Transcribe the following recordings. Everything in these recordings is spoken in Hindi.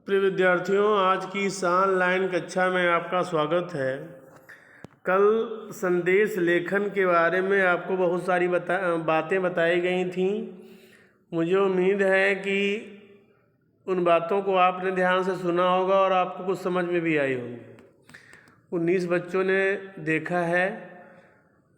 प्रिय विद्यार्थियों, आज की इस ऑनलाइन कक्षा में आपका स्वागत है। कल संदेश लेखन के बारे में आपको बहुत सारी बातें बताई गई थीं। मुझे उम्मीद है कि उन बातों को आपने ध्यान से सुना होगा और आपको कुछ समझ में भी आई होंगी। 19 बच्चों ने देखा है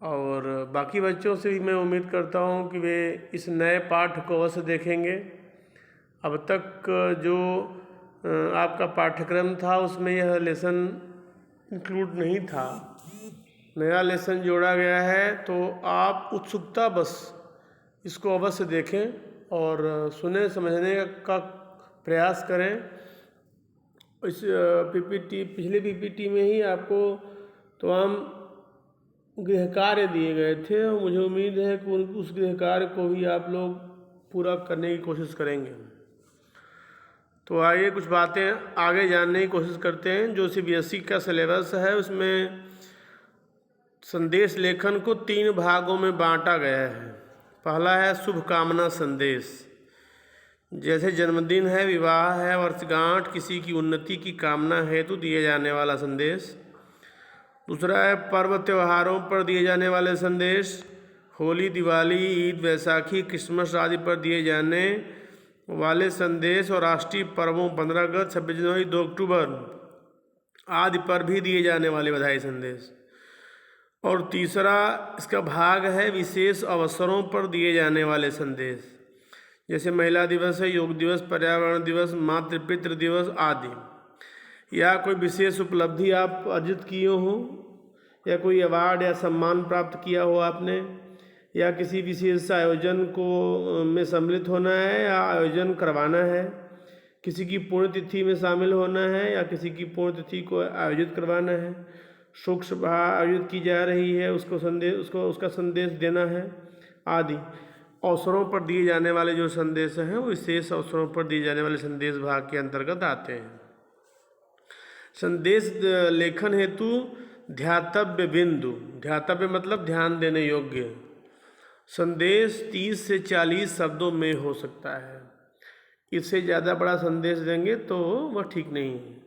और बाकी बच्चों से भी मैं उम्मीद करता हूँ कि वे इस नए पाठ को अवश्य देखेंगे। अब तक जो आपका पाठ्यक्रम था उसमें यह लेसन इंक्लूड नहीं था, नया लेसन जोड़ा गया है, तो आप उत्सुकता बस इसको अवश्य देखें और सुने समझने का प्रयास करें। इस पिछले पीपीटी में ही आपको तमाम गृह कार्य दिए गए थे और मुझे उम्मीद है कि उस गृह कार्य को भी आप लोग पूरा करने की कोशिश करेंगे। तो आइए कुछ बातें आगे जानने की कोशिश करते हैं। जो सीबीएसई का सिलेबस है उसमें संदेश लेखन को 3 भागों में बांटा गया है। पहला है शुभकामना संदेश, जैसे जन्मदिन है, विवाह है, वर्षगांठ, किसी की उन्नति की कामना हेतु दिए जाने वाला संदेश। दूसरा है पर्व त्योहारों पर दिए जाने वाले संदेश, होली, दिवाली, ईद, वैसाखी, क्रिसमस आदि पर दिए जाने वाले संदेश और राष्ट्रीय पर्वों 15 अगस्त, 26 जनवरी, 2 अक्टूबर आदि पर भी दिए जाने वाले बधाई संदेश। और तीसरा इसका भाग है विशेष अवसरों पर दिए जाने वाले संदेश, जैसे महिला दिवस है, योग दिवस, पर्यावरण दिवस, मातृ पितृ दिवस आदि, या कोई विशेष उपलब्धि आप अर्जित किए हों, या कोई अवार्ड या सम्मान प्राप्त किया हो आपने, या किसी विशेष आयोजन को में सम्मिलित होना है या आयोजन करवाना है, किसी की पुण्यतिथि में शामिल होना है या किसी की पुण्यतिथि को आयोजित करवाना है, शोक सभा आयोजित की जा रही है उसका संदेश देना है आदि अवसरों पर दिए जाने वाले जो संदेश हैं वो विशेष अवसरों पर दिए जाने वाले संदेश भाग के अंतर्गत आते हैं। संदेश लेखन हेतु ध्यातव्य बिंदु, ध्यातव्य मतलब ध्यान देने योग्य, संदेश 30 से 40 शब्दों में हो सकता है। इससे ज़्यादा बड़ा संदेश देंगे तो वह ठीक नहीं है।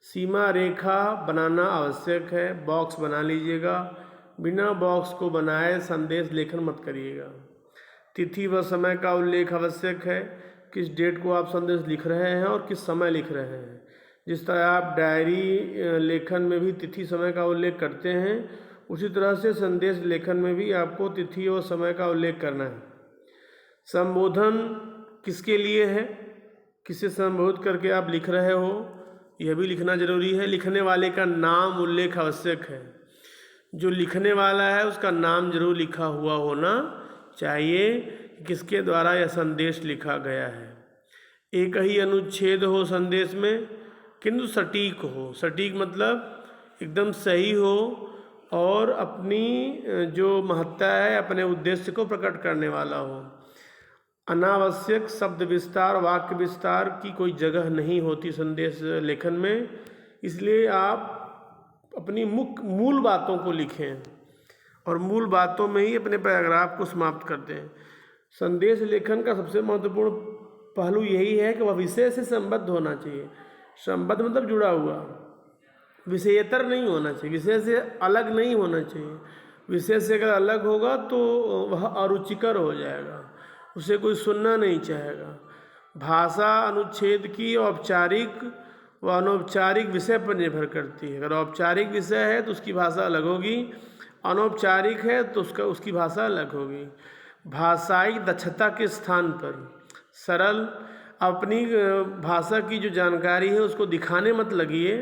सीमा रेखा बनाना आवश्यक है, बॉक्स बना लीजिएगा, बिना बॉक्स को बनाए संदेश लेखन मत करिएगा। तिथि व समय का उल्लेख आवश्यक है, किस डेट को आप संदेश लिख रहे हैं और किस समय लिख रहे हैं। जिस तरह आप डायरी लेखन में भी तिथि समय का उल्लेख करते हैं, उसी तरह से संदेश लेखन में भी आपको तिथि और समय का उल्लेख करना है। संबोधन किसके लिए है, किसे संबोधित करके आप लिख रहे हो, यह भी लिखना जरूरी है। लिखने वाले का नाम उल्लेख आवश्यक है, जो लिखने वाला है उसका नाम जरूर लिखा हुआ होना चाहिए, किसके द्वारा यह संदेश लिखा गया है। एक ही अनुच्छेद हो संदेश में, किंतु सटीक हो। सटीक मतलब एकदम सही हो और अपनी जो महत्ता है, अपने उद्देश्य को प्रकट करने वाला हो। अनावश्यक शब्द विस्तार, वाक्य विस्तार की कोई जगह नहीं होती संदेश लेखन में, इसलिए आप अपनी मूल बातों को लिखें और मूल बातों में ही अपने पैराग्राफ को समाप्त कर दें। संदेश लेखन का सबसे महत्वपूर्ण पहलू यही है कि वह विषय से संबद्ध होना चाहिए। संबद्ध मतलब जुड़ा हुआ, विषयेतर नहीं होना चाहिए, विषय से अलग नहीं होना चाहिए। विषय से अगर अलग होगा तो वह अरुचिकर हो जाएगा, उसे कोई सुनना नहीं चाहेगा। भाषा अनुच्छेद की औपचारिक व अनौपचारिक विषय पर निर्भर करती है। अगर औपचारिक विषय है तो उसकी भाषा अलग होगी, अनौपचारिक है तो उसकी भाषा अलग होगी। भाषाई दक्षता के स्थान पर सरल, अपनी भाषा की जो जानकारी है उसको दिखाने मत लगिए,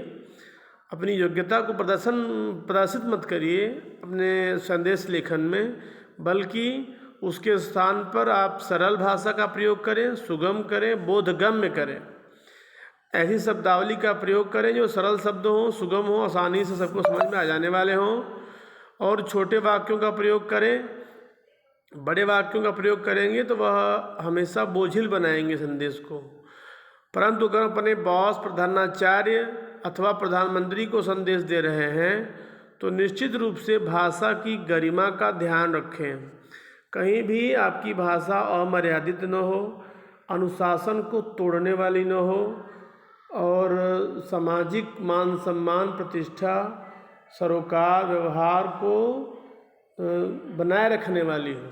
अपनी योग्यता को प्रदर्शित मत करिए अपने संदेश लेखन में, बल्कि उसके स्थान पर आप सरल भाषा का प्रयोग करें, सुगम करें, बोधगम्य करें। ऐसी शब्दावली का प्रयोग करें जो सरल शब्द हों, सुगम हों, आसानी से सबको समझ में आ जाने वाले हों। और छोटे वाक्यों का प्रयोग करें। बड़े वाक्यों का प्रयोग करेंगे तो वह हमेशा बोझिल बनाएंगे संदेश को। परंतु अगर अपने बॉस, प्रधानाचार्य अथवा प्रधानमंत्री को संदेश दे रहे हैं तो निश्चित रूप से भाषा की गरिमा का ध्यान रखें। कहीं भी आपकी भाषा अमर्यादित न हो, अनुशासन को तोड़ने वाली न हो और सामाजिक मान सम्मान, प्रतिष्ठा, सरोकार, व्यवहार को बनाए रखने वाली हो।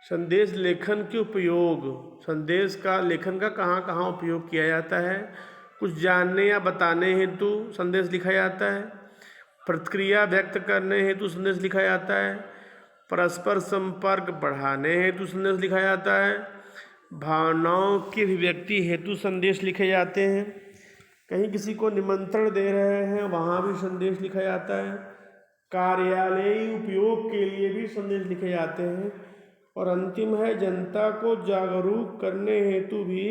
संदेश लेखन के उपयोग, संदेश का लेखन का कहाँ कहाँ उपयोग किया जाता है। कुछ जानने या बताने हेतु संदेश लिखा जाता है, प्रतिक्रिया व्यक्त करने हेतु संदेश लिखा जाता है, परस्पर संपर्क बढ़ाने हेतु संदेश लिखा जाता है, भावनाओं की अभिव्यक्ति हेतु संदेश लिखे जाते हैं, कहीं किसी को निमंत्रण दे रहे हैं वहाँ भी संदेश लिखा जाता है, कार्यालयी उपयोग के लिए भी संदेश लिखे जाते हैं, और अंतिम है जनता को जागरूक करने हेतु भी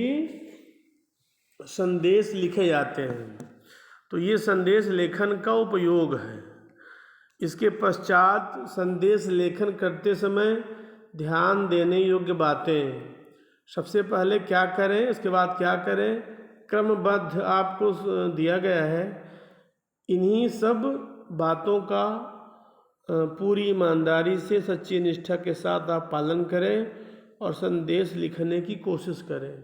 संदेश लिखे जाते हैं। तो ये संदेश लेखन का उपयोग है। इसके पश्चात संदेश लेखन करते समय ध्यान देने योग्य बातें, सबसे पहले क्या करें, इसके बाद क्या करें, क्रमबद्ध आपको दिया गया है। इन्हीं सब बातों का पूरी ईमानदारी से, सच्ची निष्ठा के साथ आप पालन करें और संदेश लिखने की कोशिश करें।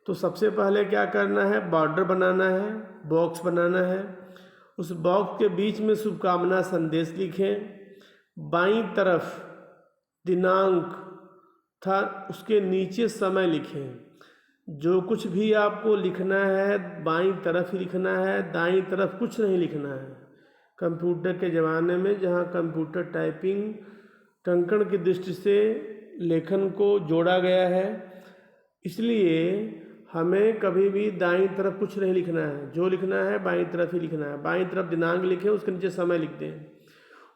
तो सबसे पहले क्या करना है, बॉर्डर बनाना है, बॉक्स बनाना है। उस बॉक्स के बीच में शुभकामना संदेश लिखें। बाईं तरफ दिनांक था, उसके नीचे समय लिखें। जो कुछ भी आपको लिखना है बाईं तरफ ही लिखना है, दाईं तरफ कुछ नहीं लिखना है। कंप्यूटर के ज़माने में जहाँ कंप्यूटर टाइपिंग टंकण की दृष्टि से लेखन को जोड़ा गया है, इसलिए हमें कभी भी दाईं तरफ कुछ नहीं लिखना है। जो लिखना है बाईं तरफ ही लिखना है। बाईं तरफ दिनांक लिखें, उसके नीचे समय लिख दें।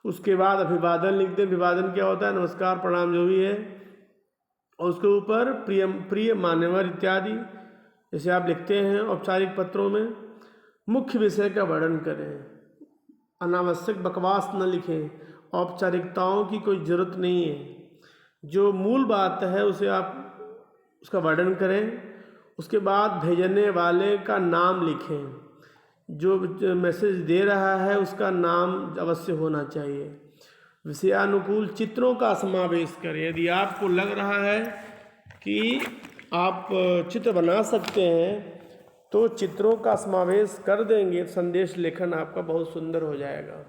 उसके बाद अभिवादन लिख दें। अभिवादन क्या होता है, नमस्कार, प्रणाम, जो भी है। और उसके ऊपर प्रिय मान्यवर इत्यादि जैसे आप लिखते हैं औपचारिक पत्रों में। मुख्य विषय का वर्णन करें, अनावश्यक बकवास न लिखें, औपचारिकताओं की कोई ज़रूरत नहीं है। जो मूल बात है उसे आप उसका वर्णन करें। उसके बाद भेजने वाले का नाम लिखें। जो मैसेज दे रहा है उसका नाम अवश्य होना चाहिए। विषयानुकूल चित्रों का समावेश करें। यदि आपको लग रहा है कि आप चित्र बना सकते हैं तो चित्रों का समावेश कर देंगे, संदेश लेखन आपका बहुत सुंदर हो जाएगा।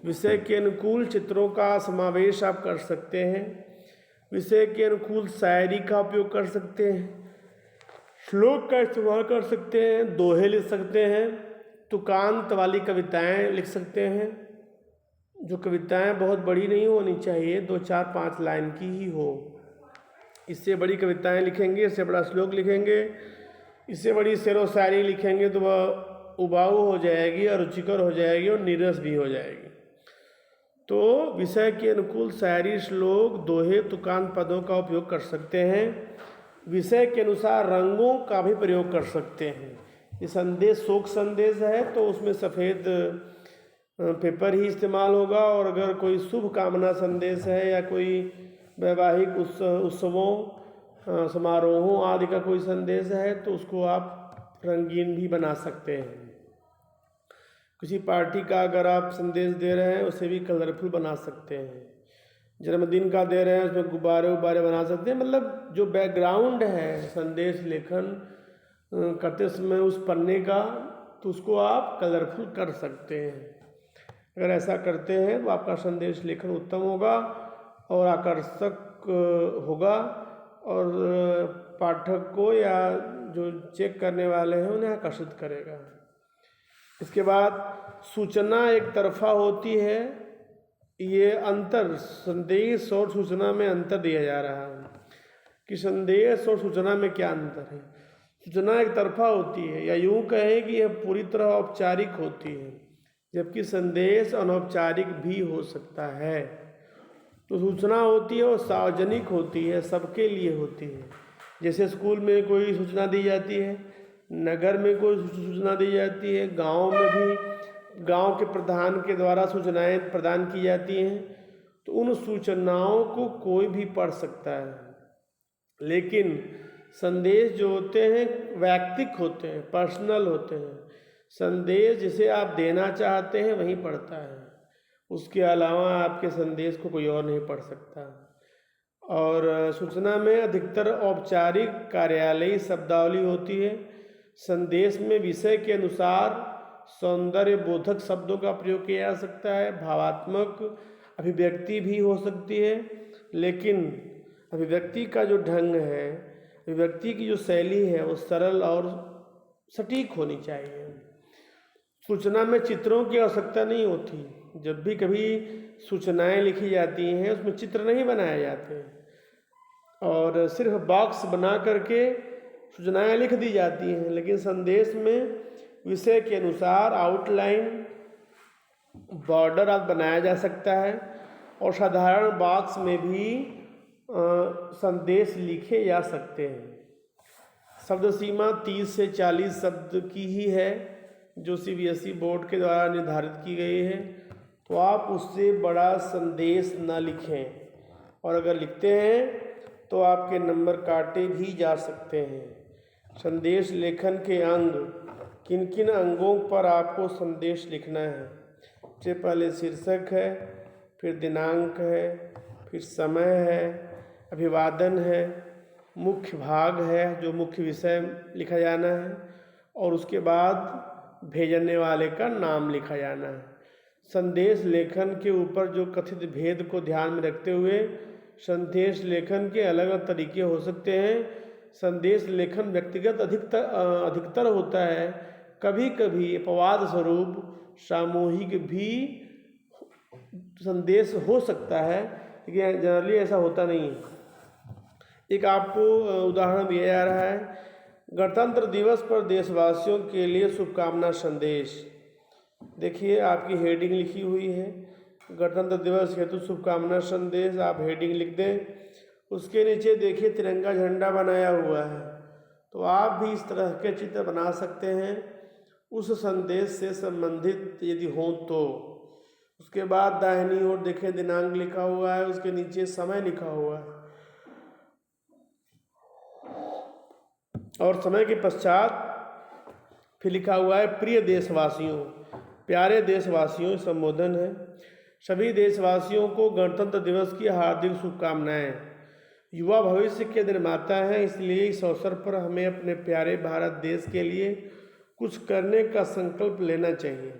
विषय के अनुकूल चित्रों का समावेश आप कर सकते हैं। विषय के अनुकूल शायरी का उपयोग कर सकते हैं, श्लोक का इस्तेमाल कर सकते हैं, दोहे लिख सकते हैं, तुकांत वाली कविताएं लिख सकते हैं। जो कविताएं बहुत बड़ी नहीं होनी चाहिए, 2, 4, 5 लाइन की ही हो। इससे बड़ी कविताएं लिखेंगे, इससे बड़ा श्लोक लिखेंगे, इससे बड़ी शेर व शायरी लिखेंगे तो वह उबाऊ हो जाएगी और रुचिकर हो जाएगी और नीरस भी हो जाएगी। तो विषय के अनुकूल शायरी, श्लोक, दोहे, तुकांत पदों का उपयोग कर सकते हैं। विषय के अनुसार रंगों का भी प्रयोग कर सकते हैं। ये संदेश शोक संदेश है तो उसमें सफ़ेद पेपर ही इस्तेमाल होगा, और अगर कोई शुभ कामना संदेश है या कोई वैवाहिक उत्सवों, समारोहों आदि का कोई संदेश है तो उसको आप रंगीन भी बना सकते हैं। किसी पार्टी का अगर आप संदेश दे रहे हैं उसे भी कलरफुल बना सकते हैं। जन्मदिन का दे रहे हैं उसमें गुब्बारे उब्बारे बना सकते हैं। मतलब जो बैकग्राउंड है संदेश लेखन करते समय उस पन्ने का, तो उसको आप कलरफुल कर सकते हैं। अगर ऐसा करते हैं तो आपका संदेश लेखन उत्तम होगा और आकर्षक होगा, और पाठक को या जो चेक करने वाले हैं उन्हें आकर्षित करेगा। इसके बाद सूचना एक तरफा होती है। ये अंतर संदेश और सूचना में अंतर दिया जा रहा है कि संदेश और सूचना में क्या अंतर है। सूचना एक तरफा होती है, या यूँ कहें कि यह पूरी तरह औपचारिक होती है, जबकि संदेश अनौपचारिक भी हो सकता है। तो सूचना होती है वो सार्वजनिक होती है, सबके लिए होती है। जैसे स्कूल में कोई सूचना दी जाती है, नगर में कोई सूचना दी जाती है, गांव में भी गांव के प्रधान के द्वारा सूचनाएं प्रदान की जाती हैं। तो उन सूचनाओं को कोई भी पढ़ सकता है, लेकिन संदेश जो होते हैं वैयक्तिक होते हैं, पर्सनल होते हैं। संदेश जिसे आप देना चाहते हैं वही पढ़ता है, उसके अलावा आपके संदेश को कोई और नहीं पढ़ सकता। और सूचना में अधिकतर औपचारिक कार्यालयी शब्दावली होती है, संदेश में विषय के अनुसार सौंदर्य बोधक शब्दों का प्रयोग किया जा सकता है, भावात्मक अभिव्यक्ति भी हो सकती है, लेकिन अभिव्यक्ति का जो ढंग है, अभिव्यक्ति की जो शैली है वो सरल और सटीक होनी चाहिए। सूचना में चित्रों की आवश्यकता नहीं होती। जब भी कभी सूचनाएं लिखी जाती हैं उसमें चित्र नहीं बनाए जाते और सिर्फ बॉक्स बना करके सूचनाएं लिख दी जाती हैं, लेकिन संदेश में विषय के अनुसार आउटलाइन बॉर्डर आज बनाया जा सकता है और साधारण बॉक्स में भी संदेश लिखे जा सकते हैं। शब्द सीमा 30 से 40 शब्द की ही है जो CBSE बोर्ड के द्वारा निर्धारित की गई है, तो आप उससे बड़ा संदेश न लिखें और अगर लिखते हैं तो आपके नंबर काटे भी जा सकते हैं। संदेश लेखन के अंग, किन किन अंगों पर आपको संदेश लिखना है? सबसे पहले शीर्षक है, फिर दिनांक है, फिर समय है, अभिवादन है, मुख्य भाग है जो मुख्य विषय लिखा जाना है और उसके बाद भेजने वाले का नाम लिखा जाना है। संदेश लेखन के ऊपर जो कथित भेद को ध्यान में रखते हुए संदेश लेखन के अलग अलग तरीके हो सकते हैं। संदेश लेखन व्यक्तिगत अधिकतर होता है, कभी कभी अपवाद स्वरूप सामूहिक भी संदेश हो सकता है, लेकिन जनरली ऐसा होता नहीं है। एक आपको उदाहरण दिया जा रहा है, गणतंत्र दिवस पर देशवासियों के लिए शुभकामना संदेश। देखिए आपकी हेडिंग लिखी हुई है, गणतंत्र दिवस हेतु शुभकामना संदेश, आप हेडिंग लिख दें। उसके नीचे देखिए तिरंगा झंडा बनाया हुआ है, तो आप भी इस तरह के चित्र बना सकते हैं उस संदेश से संबंधित यदि हों तो। उसके बाद दाहिनी ओर देखें दिनांक लिखा हुआ है, उसके नीचे समय लिखा हुआ है और समय के पश्चात फिर लिखा हुआ है प्रिय देशवासियों, प्यारे देशवासियों, संबोधन है। सभी देशवासियों को गणतंत्र दिवस की हार्दिक शुभकामनाएं। युवा भविष्य के निर्माता हैं, इसलिए इस अवसर पर हमें अपने प्यारे भारत देश के लिए कुछ करने का संकल्प लेना चाहिए।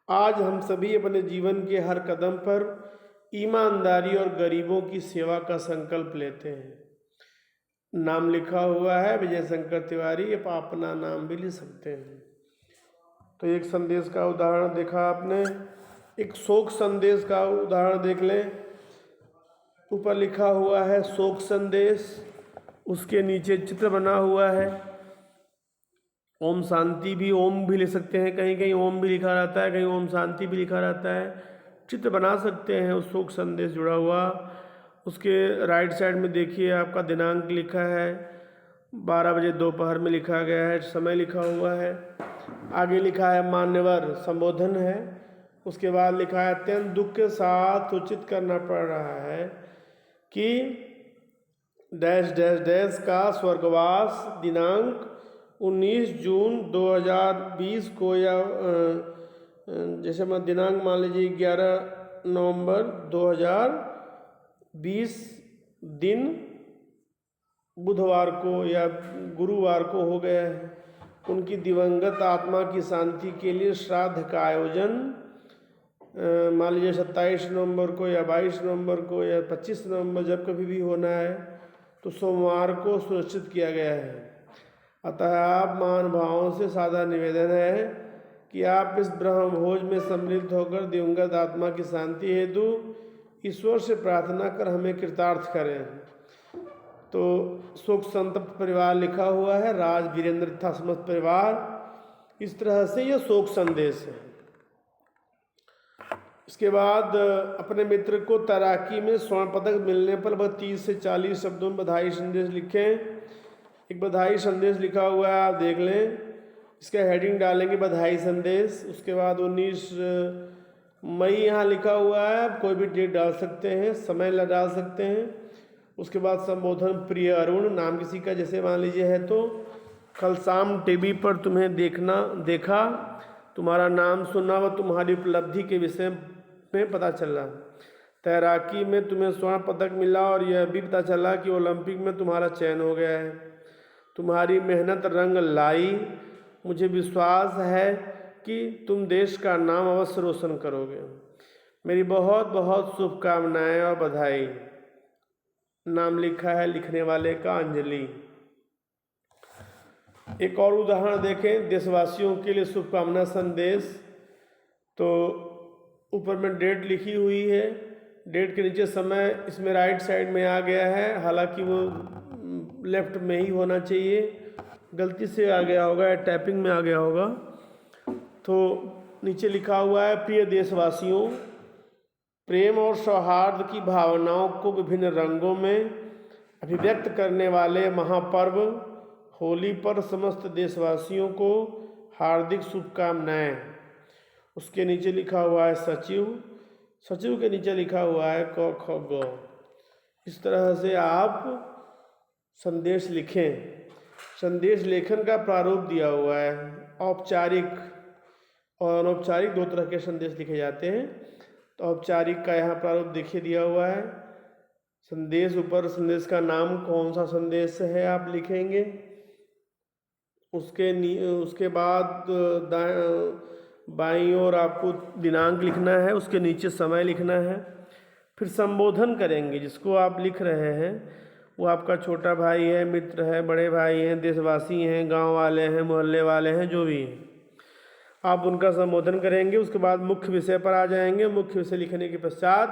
आज हम सभी अपने जीवन के हर कदम पर ईमानदारी और गरीबों की सेवा का संकल्प लेते हैं। नाम लिखा हुआ है विजय शंकर तिवारी, आप अपना नाम भी लिख सकते हैं। तो एक संदेश का उदाहरण देखा आपने। एक शोक संदेश का उदाहरण देख लें। ऊपर लिखा हुआ है शोक संदेश, उसके नीचे चित्र बना हुआ है। ओम शांति भी, ओम भी लिख सकते हैं, कहीं कहीं ओम भी लिखा रहता है, कहीं ओम शांति भी लिखा रहता है। चित्र बना सकते हैं उस शोक संदेश जुड़ा हुआ। उसके राइट साइड में देखिए आपका दिनांक लिखा है, 12 बजे दोपहर में लिखा गया है, समय लिखा हुआ है। आगे लिखा है मान्यवर, संबोधन है। उसके बाद लिखा है अत्यंत दुख के साथ सूचित करना पड़ रहा है कि डैश डैश डैश का स्वर्गवास दिनांक 19 जून 2020 को, या जैसे मैं दिनांक मान लीजिए 11 नवंबर 2020 दिन बुधवार को या गुरुवार को हो गया है। उनकी दिवंगत आत्मा की शांति के लिए श्राद्ध का आयोजन मान लीजिए 27 नवंबर को या 22 नवंबर को या 25 नवंबर, जब कभी भी होना है तो सोमवार को सुनिश्चित किया गया है। अतः आप महानुभावों से सादा निवेदन है कि आप इस ब्रह्मभोज में सम्मिलित होकर दिवंगत आत्मा की शांति हेतु ईश्वर से प्रार्थना कर हमें कृतार्थ करें। तो शोक संतप्त परिवार लिखा हुआ है, राज वीरेंद्र तथा समस्त परिवार। इस तरह से यह शोक संदेश है। इसके बाद अपने मित्र को तैराकी में स्वर्ण पदक मिलने पर लगभग 30 से 40 शब्दों में बधाई संदेश लिखें। एक बधाई संदेश लिखा हुआ है, आप देख लें। इसका हेडिंग डालेंगे बधाई संदेश। उसके बाद 19 मई यहाँ लिखा हुआ है, आप कोई भी डेट डाल सकते हैं, समय डाल सकते हैं। उसके बाद संबोधन प्रिय अरुण, नाम किसी का जैसे मान लीजिए है तो। कल शाम टीवी पर तुम्हें देखा, तुम्हारा नाम सुना व तुम्हारी उपलब्धि के विषय में पता चला। तैराकी में तुम्हें स्वर्ण पदक मिला और यह भी पता चला कि ओलंपिक में तुम्हारा चयन हो गया है। तुम्हारी मेहनत रंग लाई, मुझे विश्वास है कि तुम देश का नाम अवश्य रोशन करोगे। मेरी बहुत बहुत शुभकामनाएं और बधाई। नाम लिखा है लिखने वाले का अंजलि। एक और उदाहरण देखें, देशवासियों के लिए शुभकामना संदेश। तो ऊपर में डेट लिखी हुई है, डेट के नीचे समय इसमें राइट साइड में आ गया है, हालांकि वो लेफ्ट में ही होना चाहिए, गलती से आ गया होगा या टाइपिंग में आ गया होगा। तो नीचे लिखा हुआ है, प्रिय देशवासियों, प्रेम और सौहार्द की भावनाओं को विभिन्न रंगों में अभिव्यक्त करने वाले महापर्व होली पर समस्त देशवासियों को हार्दिक शुभकामनाएं। उसके नीचे लिखा हुआ है सचिव, सचिव के नीचे लिखा हुआ है क ख ग। इस तरह से आप संदेश लिखें। संदेश लेखन का प्रारूप दिया हुआ है, औपचारिक और अनौपचारिक दो तरह के संदेश लिखे जाते हैं। तो औपचारिक का यहाँ प्रारूप देखिए दिया हुआ है। संदेश, ऊपर संदेश का नाम, कौन सा संदेश है आप लिखेंगे। उसके बाद बाईं ओर आपको दिनांक लिखना है, उसके नीचे समय लिखना है। फिर संबोधन करेंगे, जिसको आप लिख रहे हैं वो आपका छोटा भाई है, मित्र है, बड़े भाई हैं, देशवासी हैं, गांव वाले हैं, मोहल्ले वाले हैं, जो भी हैं, आप उनका संबोधन करेंगे। उसके बाद मुख्य विषय पर आ जाएंगे। मुख्य विषय लिखने के पश्चात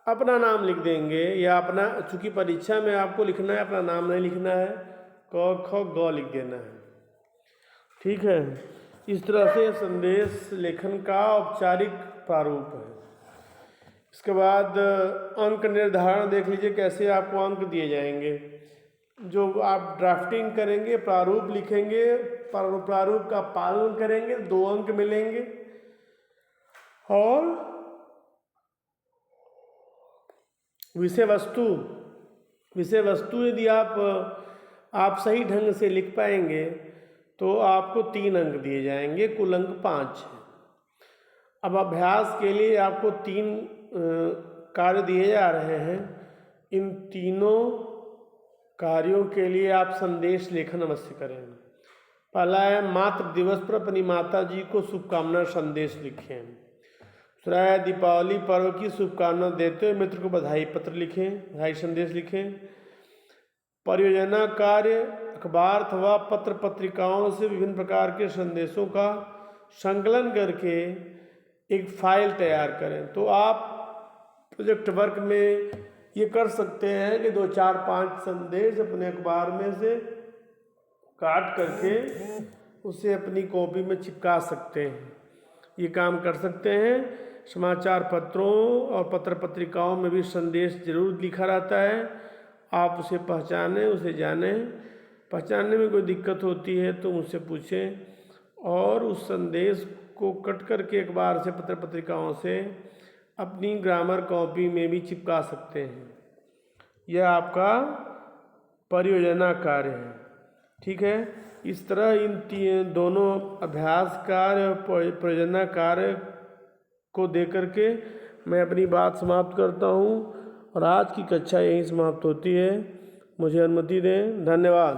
अपना नाम लिख देंगे, या अपना, चूँकि परीक्षा में आपको लिखना है, अपना नाम नहीं लिखना है, क ख ग लिख देना है। ठीक है, इस तरह से संदेश लेखन का औपचारिक प्रारूप है। इसके बाद अंक निर्धारण देख लीजिए, कैसे आपको अंक दिए जाएंगे। जो आप ड्राफ्टिंग करेंगे, प्रारूप लिखेंगे, प्रारूप का पालन करेंगे, 2 अंक मिलेंगे। और विषय वस्तु यदि आप सही ढंग से लिख पाएंगे तो आपको 3 अंक दिए जाएंगे, कुल अंक 5 है। अब अभ्यास के लिए आपको 3 कार्य दिए जा रहे हैं। इन तीनों कार्यों के लिए आप संदेश लेखन अवश्य करें। पहला है, मातृ दिवस पर अपनी माता जी को शुभकामना संदेश लिखें। दूसरा है, दीपावली पर्व की शुभकामना देते हुए मित्र को बधाई पत्र लिखें, बधाई संदेश लिखें। परियोजना कार्य, अखबार अथवा पत्र पत्रिकाओं से विभिन्न प्रकार के संदेशों का संकलन करके एक फाइल तैयार करें। तो आप प्रोजेक्ट वर्क में ये कर सकते हैं कि 2, 4, 5 संदेश अपने अखबार में से काट करके उसे अपनी कॉपी में चिपका सकते हैं। ये काम कर सकते हैं। समाचार पत्रों और पत्र पत्रिकाओं में भी संदेश जरूर लिखा रहता है। आप उसे पहचानें, उसे जानें। पहचानने में कोई दिक्कत होती है तो मुझसे पूछें, और उस संदेश को कट करके अखबार से, पत्र पत्रिकाओं से अपनी ग्रामर कॉपी में भी चिपका सकते हैं। यह आपका परियोजना कार्य है। ठीक है, इस तरह इन दोनों अभ्यास कार्य और परियोजना कार्य को दे करके मैं अपनी बात समाप्त करता हूँ, और आज की कक्षा यहीं समाप्त होती है। मुझे अनुमति दें। धन्यवाद।